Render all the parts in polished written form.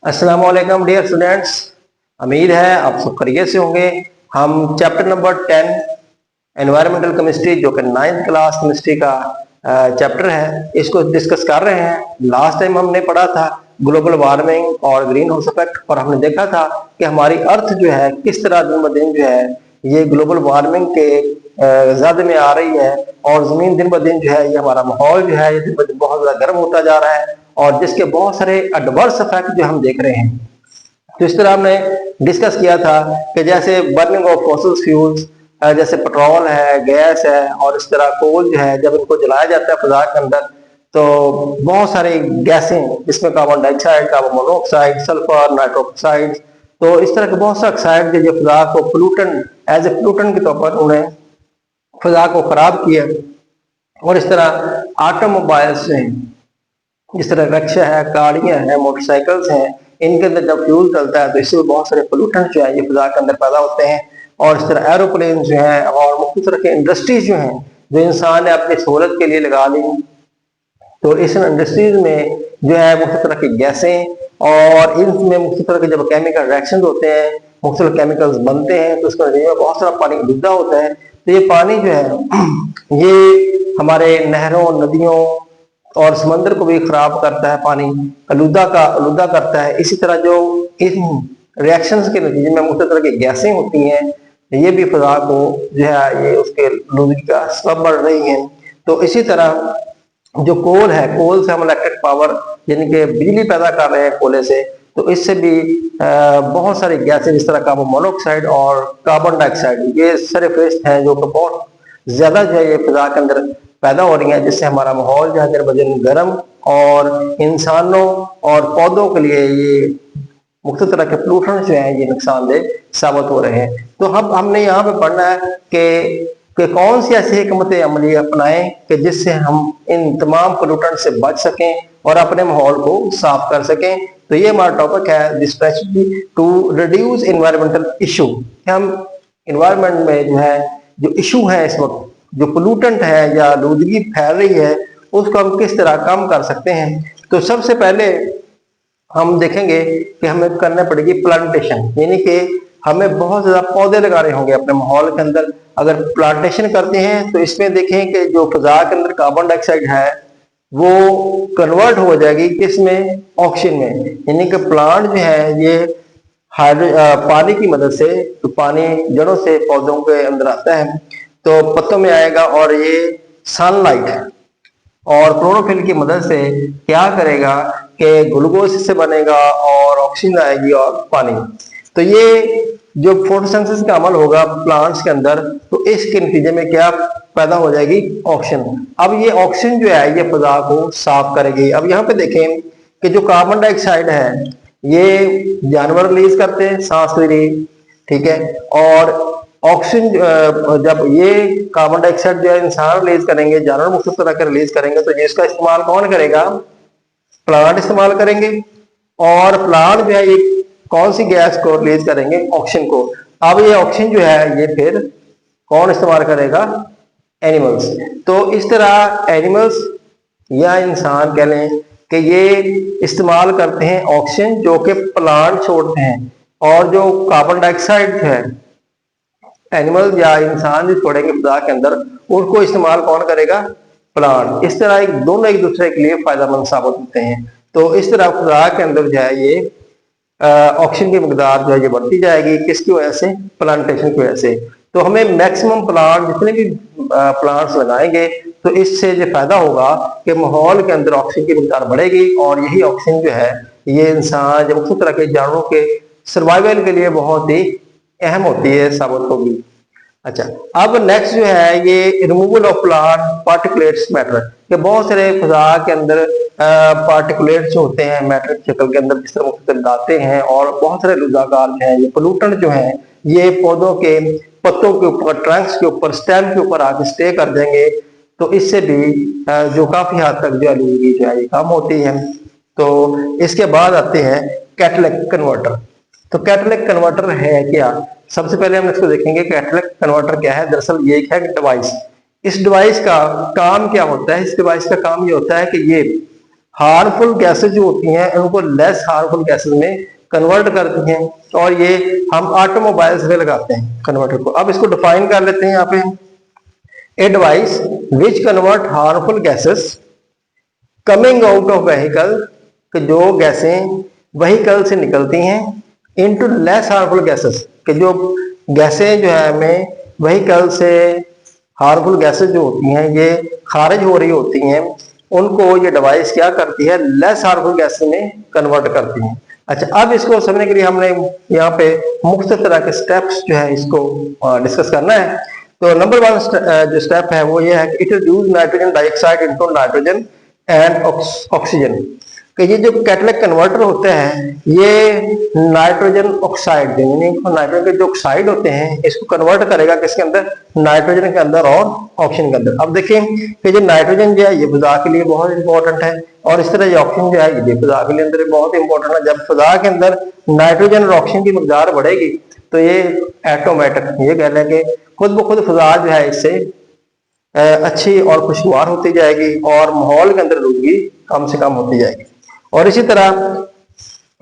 अस्सलाम वालेकुम dear students. उम्मीद है आप सब खैरियत से होंगे। हम चैप्टर नंबर 10 एनवायरमेंटल केमिस्ट्री जो कि 9th क्लास केमिस्ट्री का चैप्टर है, इसको डिस्कस कर रहे हैं। लास्ट टाइम हमने पढ़ा था ग्लोबल वार्मिंग और ग्रीन हाउस इफेक्ट, और हमने देखा था कि हमारी अर्थ जो है किस तरह दिन ब दिन जो है ये ग्लोबल वार्मिंग के जद में आ रही है, और जमीन दिन ब दिन जो है ये हमारा माहौल जो है ये दिन ब दिन बहुत ज्यादा गर्म होता जा रहा है, और जिसके बहुत सारे एडवर्स इफेक्ट जो हम देख रहे हैं। तो इस तरह हमने डिस्कस किया था कि जैसे बर्निंग ऑफ फॉसिल फ्यूल्स, जैसे पेट्रोल है, गैस है, और इस तरह कोल जो है जब इनको जलाया जाता है फिजा के अंदर तो बहुत सारी गैसें, जिसमें carbon dioxide, carbon monoxide, sulphur, nitroxide, तो इस तरह के बहुत से ऑक्साइड जो फिजा को पोल्यूटन एज ए पोल्यूटन के तौर पर उन्हें फिजा को खराब किया। और इस तरह ऑटोमोबाइल्स हैं, जिस तरह रिक्शा है, गाड़ियां हैं, मोटरसाइकिल्स हैं, इनके अंदर जब फ्यूल चलता है तो इससे बहुत सारे पोल्यूटेंट जो है ये फिजा के अंदर पैदा होते हैं। और इस तरह एरोप्लेन जो है और मुख्तलिफ तरह के इंडस्ट्रीज जो हैं जो इंसान ने अपनी सहूलत के लिए लगा ली, तो इस इंडस्ट्रीज में जो है मुख्तलिफ तरह की गैसें, और इनमें मुख्तलिफ तरह के जब केमिकल रिएक्शन होते हैं, मुख्तलिफ केमिकल्स बनते हैं, तो उसका नतीजा बहुत सारा पानी डूबता होता है। तो ये पानी जो है ये हमारे नहरों, नदियों और समंदर को भी खराब करता है, पानी आलूदा करता है। इसी तरह जो इन रिएक्शंस के नतीजे में मुख्तलिफ तरह की गैसें होती हैं, ये भी फिजा को जो है ये उसके आलूदगी का सबब बढ़ रही हैं। तो इसी तरह जो कोल है, कोल से हम इलेक्ट्रिक पावर यानी कि बिजली पैदा कर रहे हैं कोयले से, तो इससे भी बहुत सारी गैसें जिस तरह कार्बन मोनोऑक्साइड और कार्बन डाइऑक्साइड ये सारे फेस्ट हैं जो कि बहुत ज्यादा जो है ये फिजा के अंदर पैदा हो रही है, जिससे हमारा माहौल जो है दिन ब दिन गर्म, और इंसानों और पौधों के लिए ये मुख्तलिफ तरह के पोल्यूशन जो है ये नुकसानदेह साबित हो रहे हैं। तो हम हमने यहाँ पे पढ़ना है कि कौन सी ऐसी हिकमत अमली अपनाएं कि जिससे हम इन तमाम पोल्यूटेंट से बच सकें और अपने माहौल को साफ कर सकें। तो ये हमारा टॉपिक है, the strategy to reduce environmental issue. हम इन्वायरमेंट में जो है जो इशू है इस वक्त, जो पोल्यूटेंट है या आलूदगी फैल रही है, उसको हम किस तरह कम कर सकते हैं। तो सबसे पहले हम देखेंगे कि हमें करना पड़ेगी प्लांटेशन, यानी कि हमें बहुत ज्यादा पौधे लगाने होंगे अपने माहौल के अंदर। अगर प्लांटेशन करते हैं तो इसमें देखें कि जो फिजा के अंदर कार्बन डाइऑक्साइड है वो कन्वर्ट हो जाएगी किसमें, ऑक्सीजन में। यानी कि प्लांट जो है ये पानी की मदद से, तो पानी जड़ों से पौधों के अंदर आता है तो पत्तों में आएगा, और ये सनलाइट और क्लोरोफिल की मदद से क्या करेगा कि ग्लूकोज से बनेगा और ऑक्सीजन आएगी और पानी। तो ये जो फोटोसिंथेसिस का अमल होगा प्लांट्स के अंदर, तो इसके नतीजे में क्या पैदा हो जाएगी, ऑक्सीजन। अब ये ऑक्सीजन जो है ये फिजा को साफ करेगी। अब यहाँ पे देखें कि जो कार्बन डाइऑक्साइड है ये जानवर रिलीज करते हैं सांस के लिए, ठीक है, और ऑक्सीजन जब ये कार्बन डाइऑक्साइड जो है इंसान रिलीज करेंगे, जानवर मुख्तलिफ तरह के रिलीज करेंगे, तो इसका इस्तेमाल कौन करेगा, प्लांट इस्तेमाल करेंगे। और प्लांट जो है ये कौन सी गैस को रिलीज करेंगे, ऑक्सीजन को। अब ये ऑक्सीजन जो है ये फिर कौन इस्तेमाल करेगा, एनिमल्स। तो इस तरह एनिमल्स या इंसान कह लें कि ये इस्तेमाल करते हैं ऑक्सीजन जो कि प्लांट छोड़ते हैं, और जो कार्बन डाइऑक्साइड है एनिमल या इंसान जो छोड़ेंगे फिजा के अंदर, उनको इस्तेमाल कौन करेगा, प्लांट। इस तरह दोनों एक दूसरे के लिए फायदेमंद साबित होते हैं। तो इस तरह फिजा के अंदर जो है ये ऑक्सीजन की मकदार जो है ये बढ़ती जाएगी, किसकी वजह से, प्लांटेशन की वजह से। तो हमें मैक्सिमम प्लांट जितने भी प्लांट्स लगाएंगे तो इससे जो फायदा होगा कि माहौल के अंदर ऑक्सीजन की मकदार बढ़ेगी, और यही ऑक्सीजन जो है ये इंसान जब उसी तरह के जानवरों के सर्वाइवल के लिए बहुत ही अहम होती है, साबित होगी। अच्छा, अब नेक्स्ट जो है ये removal of plant particulates matter, कि बहुत सारे फिजा के अंदर पार्टिकुलेट्स जो होते हैं मैटर की शक्ल के अंदर, जिस तरह मुख्तलिफ दाते हैं और बहुत सारे लुजाकार हैं, ये पोल्यूटेंट जो हैं ये पौधों के पत्तों के ऊपर, ट्रंक्स के ऊपर, स्टेम के ऊपर आके स्टे कर जाएंगे, तो इससे भी जो काफी हद तक जो आलूदगी जो है ये कम होती है। तो इसके बाद आते हैं कैटालिटिक कन्वर्टर। तो कैटालिटिक कन्वर्टर है क्या, सबसे पहले हम इसको देखेंगे कैटालिटिक कन्वर्टर क्या है। दरअसल ये एक है डिवाइस। इस डिवाइस का काम क्या होता है, इस डिवाइस का काम ये होता है कि ये हार्मफुल गैसेज जो होती हैं उनको लेस हार्मफुल गैसेज में कन्वर्ट करती हैं, और ये हम ऑटोमोबाइल्स में लगाते हैं कन्वर्टर को। अब इसको डिफाइन कर लेते हैं यहाँ पे, a device which convert harmful gases coming out of vehicle, कि जो गैसें व्हीकल से निकलती हैं, इनटू लेस हार्मफुल गैसेस, कि जो गैसें जो है हमें व्हीकल से हार्मफुल गैसेस जो होती हैं ये खारिज हो रही होती हैं, उनको ये डिवाइस क्या करती है, लेस हार्मफुल गैसेस में कन्वर्ट करती हैं। अच्छा, अब इसको समझने के लिए हमने यहाँ पे मुख्तलिफ तरह के स्टेप्स जो है इसको डिस्कस करना है। तो नंबर 1 जो स्टेप है वो ये है कि it reduce nitrogen dioxide into nitrogen and oxygen, कि ये जो कैटलिक कन्वर्टर होते हैं ये नाइट्रोजन ऑक्साइड, यानी नाइट्रोजन के जो ऑक्साइड होते हैं इसको कन्वर्ट करेगा किसके अंदर, नाइट्रोजन के अंदर और ऑक्सीजन के अंदर। अब देखें कि जो नाइट्रोजन जो है ये फिजा के लिए बहुत इंपॉर्टेंट है, और इस तरह ये ऑक्सीजन जो है ये भी फिजा के लिए अंदर बहुत इंपॉर्टेंट है। जब फिजा के अंदर नाइट्रोजन और ऑक्सीजन की मकदार बढ़ेगी तो ये ऑटोमेटिक ये कह लें कि खुद ब खुद फिजा जो है इससे अच्छी और खुशगवार होती जाएगी, और माहौल के अंदर आलूदगी कम से कम होती जाएगी। और इसी तरह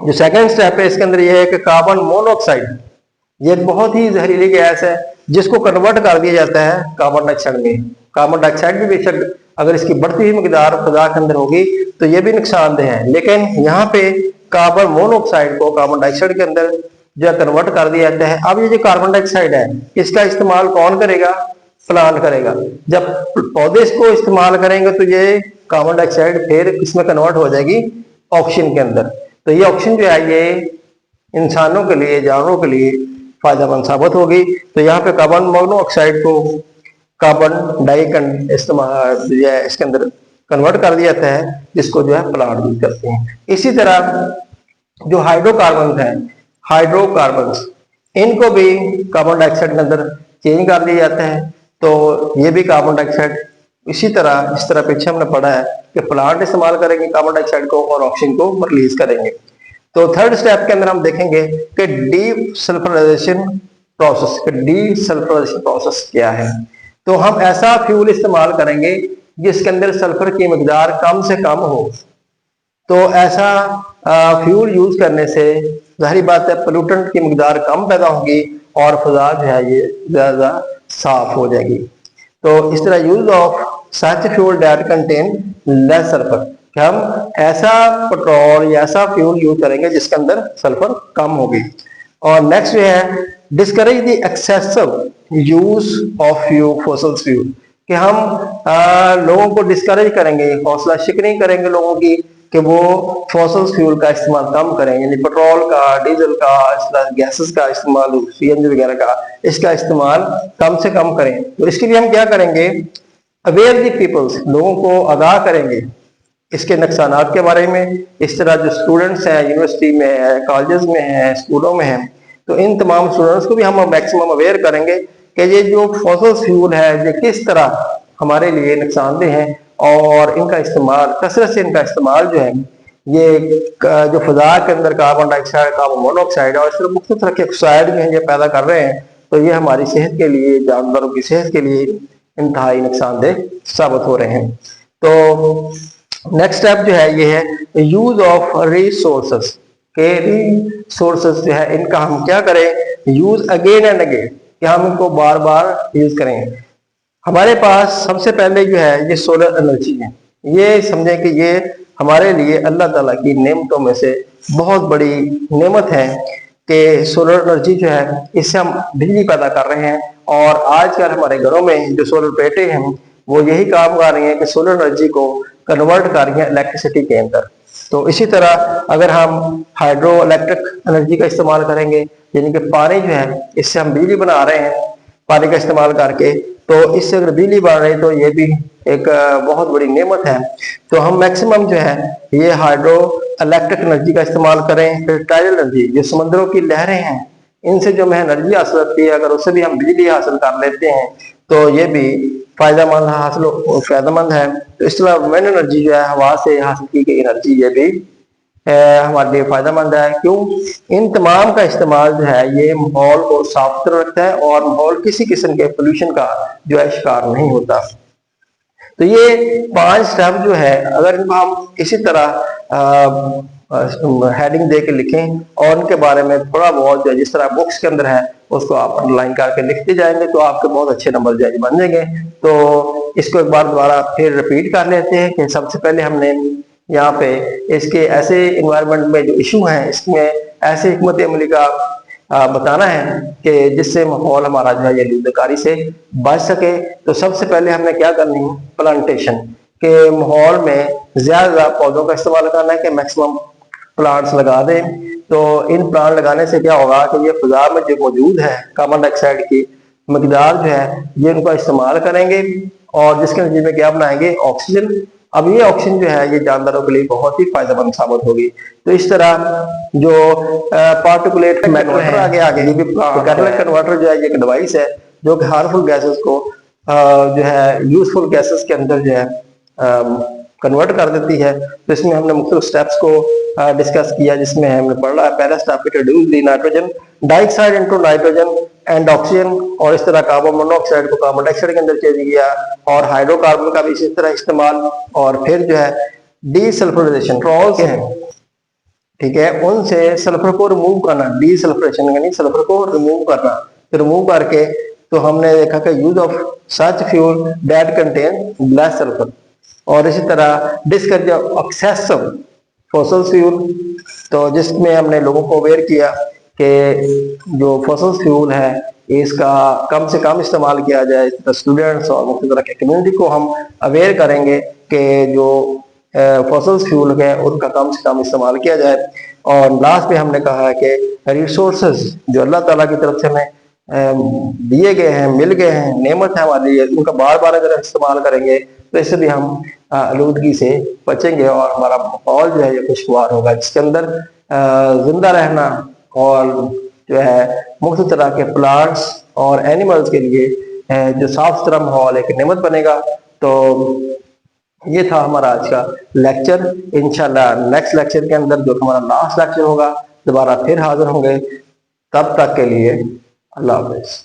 जो सेकंड स्टेप है इसके अंदर यह है कि कार्बन मोनोऑक्साइड, ये एक बहुत ही जहरीली गैस है जिसको कन्वर्ट कर दिया जाता है कार्बन डाइऑक्साइड में। कार्बन डाइऑक्साइड भी बेशक अगर इसकी बढ़ती हुई मकदार फिजा के अंदर होगी तो ये भी नुकसानदेह है, लेकिन यहाँ पे कार्बन मोनोऑक्साइड को कार्बन डाइऑक्साइड के अंदर जो कन्वर्ट कर दिया जाता है। अब ये जो कार्बन डाइऑक्साइड है इसका इस्तेमाल कौन करेगा, प्लांट करेगा। जब पौधे इसको इस्तेमाल करेंगे तो ये कार्बन डाइऑक्साइड फिर किसमें कन्वर्ट हो जाएगी, ऑक्सीजन के अंदर। तो ये ऑक्सीजन जो है ये इंसानों के लिए, जानवरों के लिए फायदेमंद साबित होगी। तो यहाँ पे कार्बन मोनोऑक्साइड को कार्बन डाई इस्तेमाल इसके अंदर कन्वर्ट कर दिया जाता है, जिसको जो है प्लांट यूज करते हैं। इसी तरह जो हाइड्रोकार्बन है, हाइड्रोकार्बन इनको भी कार्बन डाइऑक्साइड के अंदर चेंज कर दिया जाता है। तो ये भी कार्बन डाइऑक्साइड इसी तरह, इस तरह पीछे हमने पढ़ा है कि प्लांट इस्तेमाल करेंगे कार्बन डाइऑक्साइड को और ऑक्सीजन को रिलीज करेंगे। तो थर्ड स्टेप के अंदर हम देखेंगे कि डीसल्फराइजेशन प्रोसेस, डीसल्फराइजेशन प्रोसेस क्या है। तो हम ऐसा फ्यूल इस्तेमाल करेंगे जिसके अंदर सल्फर की मकदार कम से कम हो। तो ऐसा फ्यूल यूज करने से जाहिर बात है पोल्यूटेंट की मकदार कम पैदा होगी और फिजा जो है ये ज्यादा साफ हो जाएगी। तो इस तरह use of such fuel that contain less sulphur, कि हम ऐसा पेट्रोल या ऐसा फ्यूल यूज करेंगे जिसके अंदर सल्फर कम होगी। और नेक्स्ट जो है discourage the excessive use of fossil fuel, कि हम लोगों को डिस्करेज करेंगे, हौसला शिकनी करेंगे लोगों की कि वो फॉसिल फ्यूल का इस्तेमाल कम करें, यानी पेट्रोल का, डीजल का, गैसेस का इस्तेमाल, सीएनजी वगैरह का, इसका इस्तेमाल कम से कम करें। तो इसके लिए हम क्या करेंगे, अवेयर द पीपल्स, लोगों को आगाह करेंगे इसके नुकसानात के बारे में। इस तरह जो स्टूडेंट्स हैं यूनिवर्सिटी में है, कॉलेजेस में हैं, स्कूलों में हैं, तो इन तमाम स्टूडेंट्स को भी हम मैक्सिमम अवेयर करेंगे कि ये जो फॉसिल फ्यूल है ये किस तरह हमारे लिए नुकसानदेह है, और इनका इस्तेमाल, कसरत से इनका इस्तेमाल जो है ये जो फिजा के अंदर कार्बन डाइऑक्साइड, कार्बन मोनोऑक्साइड और इस तरह मुख्तलिफ तरह के ऑक्साइड जो है ये पैदा कर रहे हैं, तो ये हमारी सेहत के लिए, जानवरों की सेहत के लिए इंतहाई नुकसानदेह साबित हो रहे हैं। तो नेक्स्ट स्टेप जो है ये है यूज ऑफ रिसोर्सेस, के रिसोर्सेस जो है इनका हम क्या करें, यूज अगेन एंड अगेन, कि हम इनको बार बार यूज करें। हमारे पास सबसे पहले जो है ये सोलर एनर्जी है। ये समझें कि ये हमारे लिए अल्लाह ताला की नेमतों में से बहुत बड़ी नेमत है कि सोलर एनर्जी जो है इससे हम बिजली पैदा कर रहे हैं, और आजकल हमारे घरों में जो सोलर प्लेटें हैं वो यही काम कर रही हैं कि सोलर एनर्जी को कन्वर्ट कर रही हैं इलेक्ट्रिसिटी के अंदर। तो इसी तरह अगर हम हाइड्रो इलेक्ट्रिक एनर्जी का इस्तेमाल करेंगे, यानी कि पानी जो है इससे हम बिजली बना रहे हैं पानी का इस्तेमाल करके, तो इससे अगर बिजली बन रही तो ये भी एक बहुत बड़ी नेमत है। तो हम मैक्सिमम जो है ये हाइड्रो इलेक्ट्रिक एनर्जी का इस्तेमाल करें। फिर टाइडल एनर्जी, जो समुद्रों की लहरें हैं इनसे जो हमें एनर्जी हासिल होती है, अगर उससे भी हम बिजली हासिल कर लेते हैं तो ये भी फायदेमंद है। तो इस तरह विंड एनर्जी जो है हवा से हासिल की गई एनर्जी, ये भी हमारे लिए फायदेमंद है। क्यों, इन तमाम का इस्तेमाल जो है ये माहौल को साफ सुथरा रखता है और माहौल किसी किस्म के पोल्यूशन का जो है शिकार नहीं होता। तो ये 5 स्टेप जो है, अगर इनको हम इसी तरह हेडिंग दे के लिखें और उनके बारे में थोड़ा बहुत जो जिस तरह बुक्स के अंदर है उसको आप अंडरलाइन करके लिखते जाएंगे तो आपके बहुत अच्छे नंबर जो बन जाएंगे। तो इसको एक बार दोबारा फिर रिपीट कर लेते हैं कि सबसे पहले हमने यहाँ पे इसके ऐसे इन्वायरमेंट में जो इशू है इसमें ऐसे हिकमत अमली का बताना है कि जिससे माहौल हमारा जो है ये आलूदगी से बच सके। तो सबसे पहले हमने क्या करनी है, प्लांटेशन के माहौल में ज्यादा पौधों का इस्तेमाल करना है कि मैक्सिमम प्लांट्स लगा दें। तो इन प्लांट लगाने से क्या होगा कि ये फिजा में जो मौजूद है कार्बन डाइऑक्साइड की मकदार जो है ये उनका इस्तेमाल करेंगे और जिसके नतीजे में क्या बनाएंगे, ऑक्सीजन। अब ये ऑक्सीजन जो है ये जानदारों के लिए बहुत ही फायदेमंद साबित होगी। तो इस तरह जो पार्टिकुलेट मैटर है आगे ये भी कैटलिस्ट कन्वर्टर जो है ये एक डिवाइस है जो कि हार्मफुल गैसेस को जो है यूजफुल गैसेस के अंदर जो है कन्वर्ट कर देती है। तो इसमें हमने मुख्तलिफ स्टेप्स को डिस्कस किया जिसमें हमने पढ़ा पहला step reduce the nitrogen dioxide into nitrogen and oxygen, और इस तरह कार्बन मोनोऑक्साइड को कार्बन डाइऑक्साइड के अंदर चेंज किया और हाइड्रोकार्बन का भी इसी तरह इस्तेमाल। और फिर जो है डीसल्फराइजेशन ट्रॉल्स हैं, ठीक है, उनसे सल्फर को रिमूव करना, डीसल्फरेशन यानी सल्फर को रिमूव करना। तो रिमूव करके तो हमने देखा कि use of such fuel that contain less sulphur, और इसी तरह discourage of excessive fossil fuel, तो जिसमें हमने लोगों को अवेयर किया कि जो फॉसिल फ्यूल है इसका कम से कम इस्तेमाल किया जाए। तो स्टूडेंट्स और मुख्य तरह के कम्युनिटी को हम अवेयर करेंगे कि जो फॉसिल फ्यूल है उनका कम से कम इस्तेमाल किया जाए। और लास्ट में हमने कहा है कि रिसोर्सेज जो अल्लाह ताला की तरफ से हमें दिए गए हैं, मिल गए हैं, नेमत है हमारे लिए, उनका बार बार अगर इस्तेमाल करेंगे तो इससे भी हम आलूदगी से बचेंगे और हमारा माहौल जो है ये खुशगवार होगा जिसके अंदर जिंदा रहना और जो है मुख्तलिफ तरह के प्लांट्स और एनिमल्स के लिए जो साफ सुथरा माहौल एक नेमत बनेगा। तो ये था हमारा आज का लेक्चर। इंशाल्लाह नेक्स्ट लेक्चर के अंदर जो हमारा लास्ट लेक्चर होगा दोबारा फिर हाजिर होंगे। तब तक के लिए अल्लाह हाफ़िज़।